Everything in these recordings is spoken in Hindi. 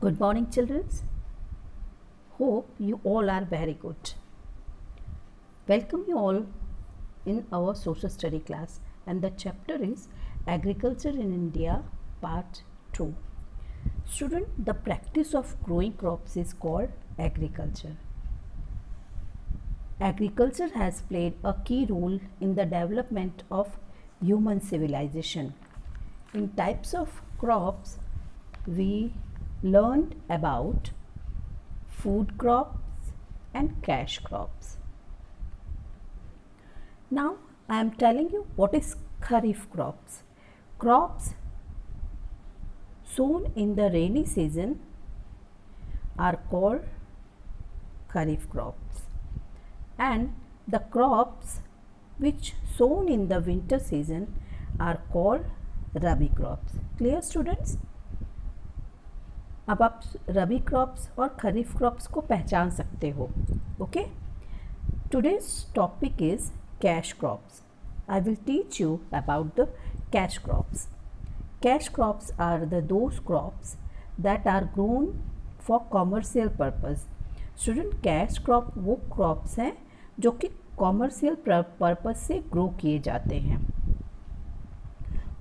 Good morning, children. Hope you all are very good. Welcome you all in our social study class, and the chapter is Agriculture in India, Part 2. Student, the practice of growing crops is called agriculture. Agriculture has played a key role in the development of human civilization. In types of crops, we learned about food crops and cash crops. Now I am telling you what is kharif crops. Crops sown in the rainy season are called kharif crops, and the crops which sown in the winter season are called rabi crops. Clear students? अब आप रबी क्रॉप्स और खरीफ क्रॉप्स को पहचान सकते हो. Okay, today's topic is cash crops. I will teach you about the cash crops. Cash crops are the those crops that are grown for commercial purpose. Student, cash crop वो क्रॉप्स हैं जो कि कॉमर्शियल पर्पस से ग्रो किए जाते हैं.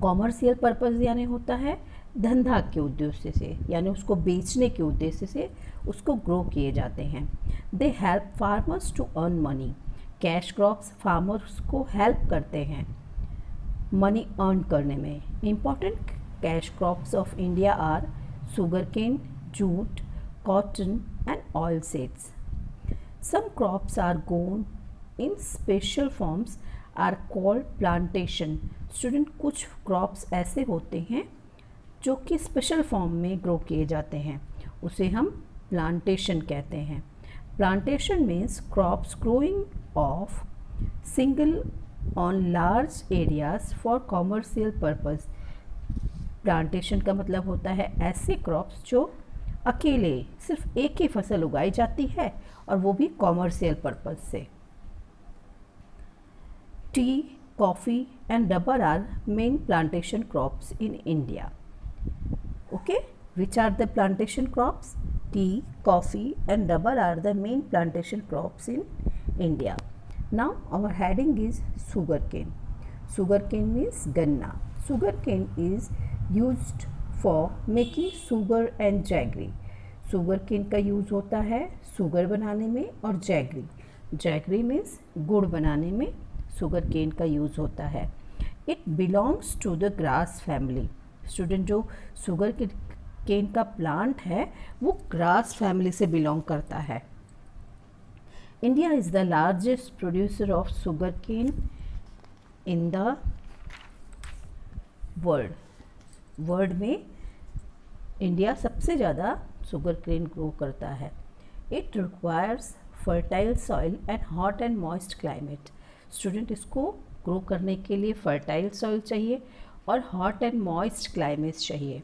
कॉमर्शियल पर्पस यानी होता है धंधा के उद्देश्य से, यानी उसको बेचने के उद्देश्य से उसको ग्रो किए जाते हैं. They help farmers to earn money. Cash crops farmers को हेल्प करते हैं मनी अर्न करने में. Important cash crops of India are sugarcane, jute, cotton and oil seeds. Some crops are grown in special farms are called plantation. Student, कुछ क्रॉप्स ऐसे होते हैं जो कि स्पेशल फॉर्म में ग्रो किए जाते हैं, उसे हम प्लांटेशन कहते हैं. Plantation means crops growing of single on large areas for commercial purpose. Plantation का मतलब होता है ऐसे क्रॉप्स जो अकेले सिर्फ एक ही फसल उगाई जाती है और वो भी कॉमर्शियल पर्पस से. T, coffee and rubber are main plantation crops in India. Okay, which are the plantation crops? Tea, coffee and rubber are the main plantation crops in India. Now our heading is sugarcane. Sugarcane means ganna. Sugarcane is used for making sugar and jaggery. Sugarcane का यूज़ होता है सुगर बनाने में और जैगरी. जैगरी मीन्स गुड़ बनाने में सुगर केन का यूज़ होता है. It belongs to the grass family. Student, जो शुगर केन का प्लांट है वो ग्रास फैमिली से बिलोंग करता है. India is the largest producer of sugarcane in the world. World में इंडिया सबसे ज़्यादा शुगर केन ग्रो करता है. It requires fertile soil and hot and moist climate. Student, इसको ग्रो करने के लिए फर्टाइल सॉइल चाहिए और हॉट एंड मॉइस्ट क्लाइमेट चाहिए.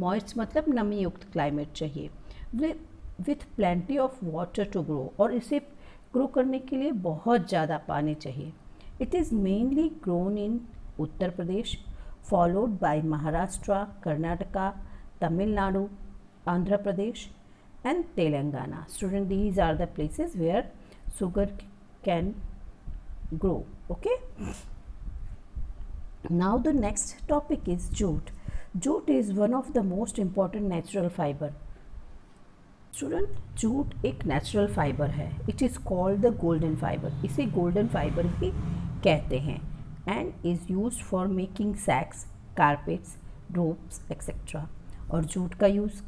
मॉइस्ट मतलब नमी युक्त क्लाइमेट चाहिए. With plenty of water to grow, और इसे ग्रो करने के लिए बहुत ज़्यादा पानी चाहिए. It is mainly grown in Uttar Pradesh, followed by Maharashtra, Karnataka, Tamil Nadu, Andhra Pradesh and Telangana. Student, these are the places where sugarcane grow. Okay, now the next topic is jute. Jute is one of the most important natural fiber. Student, jute एक natural fiber है. It is called the golden fiber. इसे golden fiber भी कहते हैं and is used for making sacks, carpets, ropes, etc. और जूट का यूज़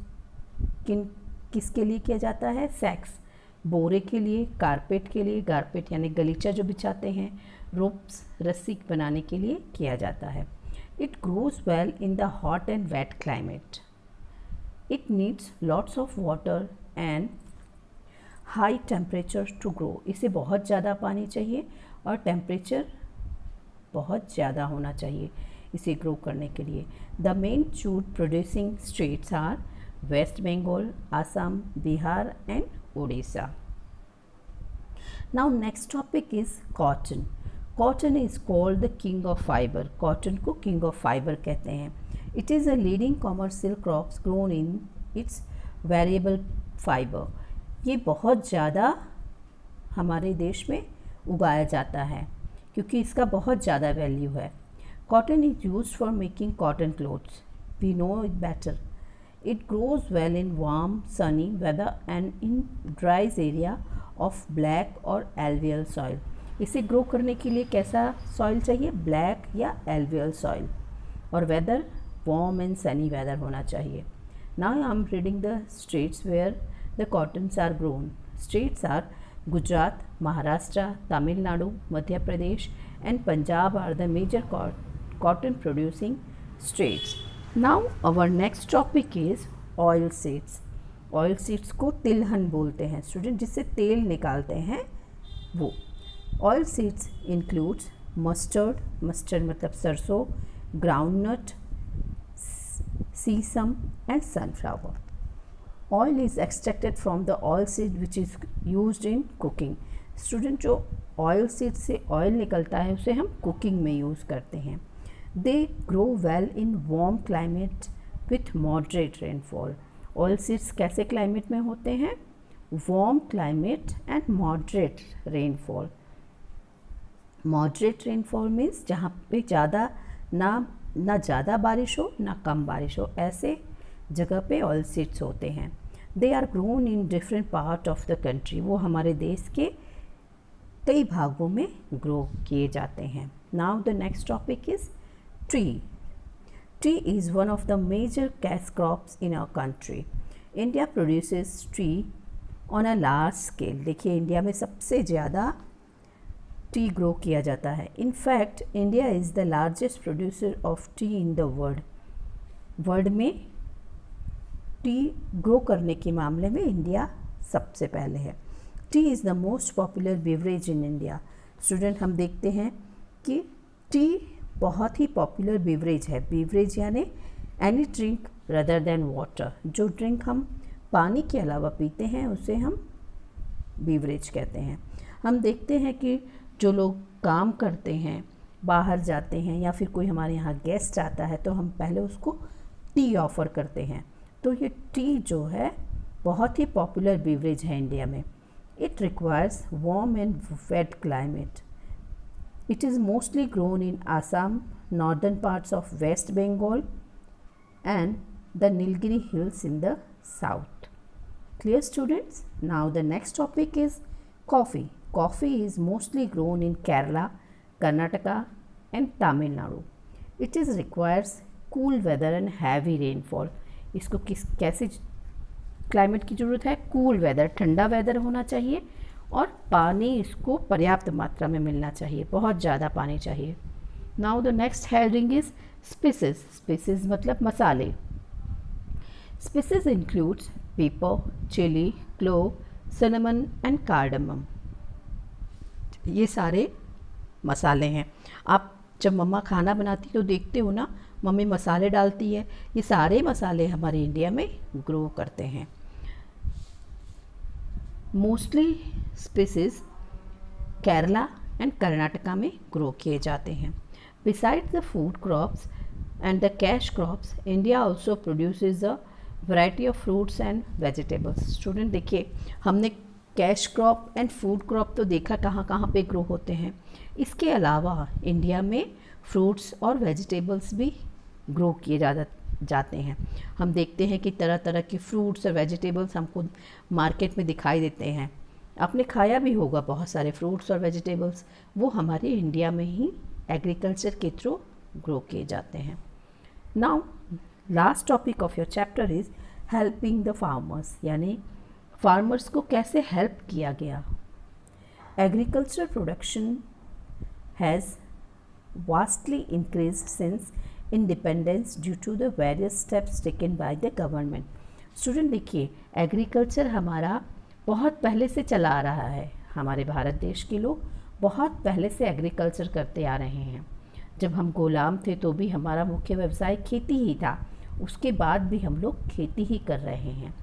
किसके लिए किया जाता है? सैक्स, बोरे के लिए, कारपेट के लिए, कारपेट यानी गलीचा जो बिछाते हैं, रोप्स रस्सी बनाने के लिए किया जाता है. It grows well in the hot and wet climate. It needs lots of water and high temperature to grow. इसे बहुत ज़्यादा पानी चाहिए और टेम्परेचर बहुत ज़्यादा होना चाहिए इसे ग्रो करने के लिए. The main jute producing states are West Bengal, Assam, Bihar and Odisha. Now next topic is cotton. Cotton is called the king of fiber. Cotton को king of fiber कहते हैं. It is a leading commercial crops grown in its variable fibre, ये बहुत ज़्यादा हमारे देश में उगाया जाता है क्योंकि इसका बहुत ज़्यादा वैल्यू है। Cotton is used for making cotton clothes, we know it better. It grows well in warm sunny weather and in dries area of black और एल्वियल सॉइल। इसे ग्रो करने के लिए कैसा सॉइल चाहिए? ब्लैक या एल्वियल सॉइल, और weather warm and sunny weather होना चाहिए। Now I am reading the states where the cottons are grown. States are Gujarat, Maharashtra, Tamil Nadu, Madhya Pradesh and Punjab are the major cotton producing states. Now our next topic is oil seeds. Oil seeds को तिलहन बोलते हैं स्टूडेंट, जिससे तेल निकालते हैं वो। Oil seeds includes mustard, mustard मतलब सरसों, groundnut, sesame and sunflower. Oil is extracted from the oil seed which is used in cooking. Student जो ऑयल सीड से ऑयल निकलता है उसे हम कुकिंग में यूज़ करते हैं। They grow well in warm climate with moderate rainfall. Oil seeds कैसे क्लाइमेट में होते हैं? Warm climate and moderate rainfall. Moderate rainfall means जहाँ पे ज़्यादा ना ज़्यादा बारिश हो ना कम बारिश हो, ऐसे जगह पे ऑयल सीड्स होते हैं। They are grown in different part of the country. वो हमारे देश के कई भागों में ग्रो किए जाते हैं। Now the next topic is tree. Tea is one of the major cash crops in our country. India produces tea on a large scale. देखिए इंडिया में सबसे ज़्यादा टी ग्रो किया जाता है। In fact, India is the largest producer of tea in the world. World में टी ग्रो करने के मामले में इंडिया सबसे पहले है। T is the most popular beverage in India. Student हम देखते हैं कि टी बहुत ही पॉपुलर बेवरेज है। बेवरेज यानी any drink rather than water, जो ड्रिंक हम पानी के अलावा पीते हैं उसे हम बेवरेज कहते हैं। हम देखते हैं कि जो लोग काम करते हैं, बाहर जाते हैं या फिर कोई हमारे यहाँ गेस्ट आता है तो हम पहले उसको टी ऑफ़र करते हैं। तो ये टी जो है बहुत ही पॉपुलर बेवरेज है इंडिया में। It requires warm and wet climate. It is mostly grown in Assam, northern parts of West Bengal and the Nilgiri hills in the south. Clear students? Now the next topic is coffee. Coffee is mostly grown in Kerala, Karnataka and Tamil Nadu. It is requires cool weather and heavy rainfall. इसको कैसे क्लाइमेट की ज़रूरत है? कूल वेदर, ठंडा वेदर होना चाहिए और पानी इसको पर्याप्त मात्रा में मिलना चाहिए, बहुत ज़्यादा पानी चाहिए। Now the next heading is spices. Spices मतलब मसाले। Spices includes pepper, chilli, clove, cinnamon and cardamom. ये सारे मसाले हैं। आप जब मम्मा खाना बनाती तो देखते हो ना, मम्मी मसाले डालती है। ये सारे मसाले हमारे इंडिया में ग्रो करते हैं। Mostly spices Kerala and Karnataka में ग्रो किए जाते हैं। Besides the food crops and the cash crops, India also produces a variety of fruits and vegetables. Student देखिए, हमने cash crop and food crop तो देखा कहाँ कहाँ पे ग्रो होते हैं। इसके अलावा इंडिया में फ्रूट्स और वेजिटेबल्स भी ग्रो किए जाते हैं। हम देखते हैं कि तरह तरह के फ्रूट्स और वेजिटेबल्स हमको मार्केट में दिखाई देते हैं। आपने खाया भी होगा बहुत सारे फ्रूट्स और वेजिटेबल्स, वो हमारे इंडिया में ही एग्रीकल्चर के थ्रू ग्रो किए जाते हैं। Now last topic of your chapter is helping the farmers, यानी फार्मर्स को कैसे हेल्प किया गया। Agriculture production has vastly increased since independence due to the various steps taken by the government. Student देखिए, एग्रीकल्चर हमारा बहुत पहले से चला आ रहा है। हमारे भारत देश के लोग बहुत पहले से एग्रीकल्चर करते आ रहे हैं। जब हम गुलाम थे तो भी हमारा मुख्य व्यवसाय खेती ही था, उसके बाद भी हम लोग खेती ही कर रहे हैं।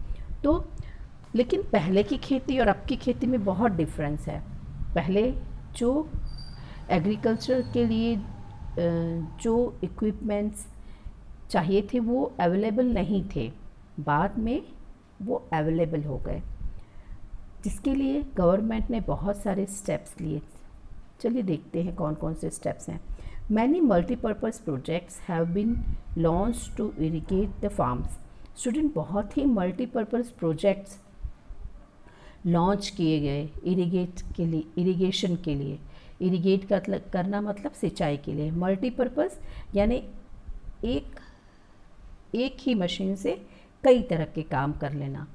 तो लेकिन पहले की खेती और अब की खेती में बहुत डिफरेंस है। पहले जो एग्रीकल्चर के लिए जो इक्विपमेंट्स चाहिए थे वो अवेलेबल नहीं थे। बाद में वो अवेलेबल हो गए, जिसके लिए गवर्नमेंट ने बहुत सारे स्टेप्स लिए। चलिए देखते हैं कौन कौन से स्टेप्स हैं। Many multipurpose projects have been launch to irrigate the farms. Student, बहुत ही मल्टीपर्पज़ प्रोजेक्ट्स लॉन्च किए गए इरिगेशन के लिए। इरिगेट करना मतलब सिंचाई के लिए। मल्टीपर्पज़ यानी एक ही मशीन से कई तरह के काम कर लेना।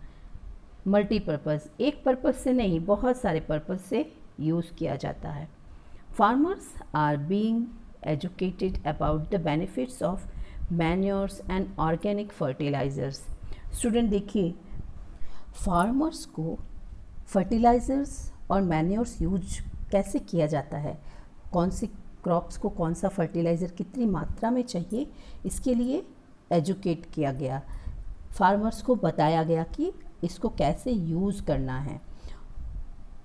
मल्टीपर्पज़ एक पर्पज़ से नहीं, बहुत सारे पर्पज़ से यूज़ किया जाता है। Farmers are being educated about the benefits of manures and organic fertilisers. Student देखिए, फार्मर्स को फर्टिलाइज़र्स और मैन्योर्स यूज कैसे किया जाता है, कौन सी क्रॉप्स को कौन सा फर्टिलाइज़र कितनी मात्रा में चाहिए, इसके लिए एजुकेट किया गया। फार्मर्स को बताया गया कि इसको कैसे यूज़ करना है।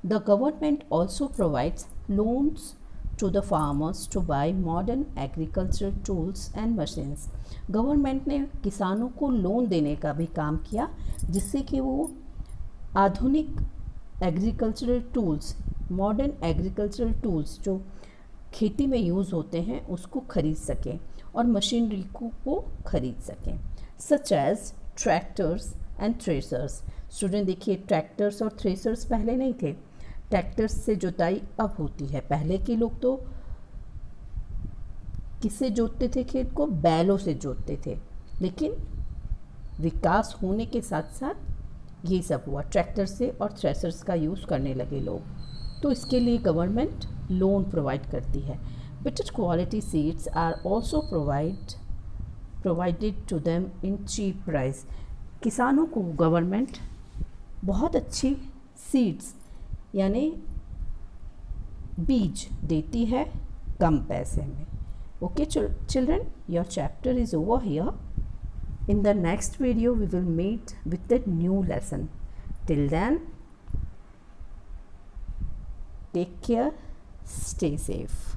The government also provides loans to the farmers to buy modern agricultural tools and machines. Government ने किसानों को लोन देने का भी काम किया, जिससे कि वो आधुनिक agricultural tools, modern agricultural tools जो खेती में यूज़ होते हैं उसको खरीद सकें और मशीनरी को खरीद सकें, such as tractors and threshers. Student देखिए, ट्रैक्टर्स और थ्रेसर्स पहले नहीं थे। ट्रैक्टर्स से जुताई अब होती है। पहले के लोग तो किससे जोतते थे खेत को? बैलों से जोतते थे। लेकिन विकास होने के साथ साथ ये सब हुआ, ट्रैक्टर से और थ्रेसर्स का यूज़ करने लगे लोग, तो इसके लिए गवर्नमेंट लोन प्रोवाइड करती है। Better quality seeds are also provided to them in cheap price. किसानों को गवर्नमेंट बहुत अच्छी सीड्स यानी बीज देती है कम पैसे में। Okay children, your chapter is over here. In the next video we will meet with a new lesson. Till then, take care, stay safe.